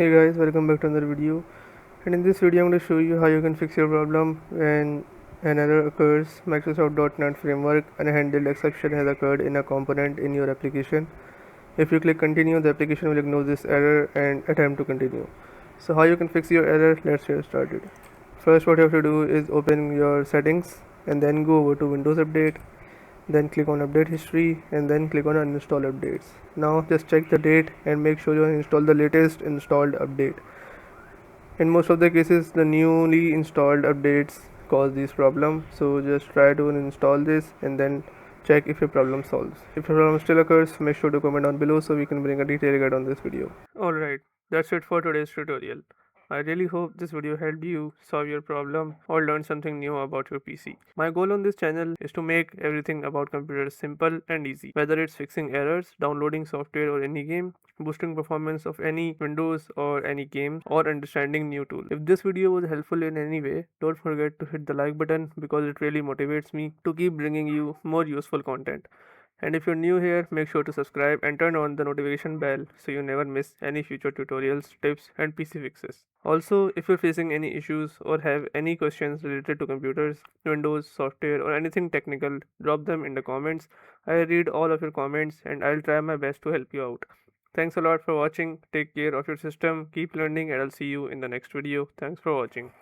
Hey guys, welcome back to another video. And in this video, I'm going to show you how you can fix your problem when an error occurs. Microsoft.NET Framework unhandled exception has occurred in a component in your application. If you click continue, the application will ignore this error and attempt to continue. So how you can fix your error? Let's get started. First, what you have to do is open your settings and then go over to Windows Update, then click on update history and then click on uninstall updates. Now just check the date and make sure you install the latest installed update. In most of the cases, the newly installed updates cause this problem, so just try to install this and then check if your problem solves. If your problem still occurs, make sure to comment down below so we can bring a detailed guide on this video. Alright, that's it for today's tutorial. I really hope this video helped you solve your problem or learn something new about your PC. My goal on this channel is to make everything about computers simple and easy, whether it's fixing errors, downloading software or any game, boosting performance of any Windows or any game, or understanding new tools. If this video was helpful in any way, don't forget to hit the like button because it really motivates me to keep bringing you more useful content. And if you're new here, make sure to subscribe and turn on the notification bell so you never miss any future tutorials, tips, and PC fixes. Also, if you're facing any issues or have any questions related to computers, Windows, software, or anything technical, drop them in the comments. I read all of your comments and I'll try my best to help you out. Thanks a lot for watching. Take care of your system, keep learning, and I'll see you in the next video. Thanks for watching.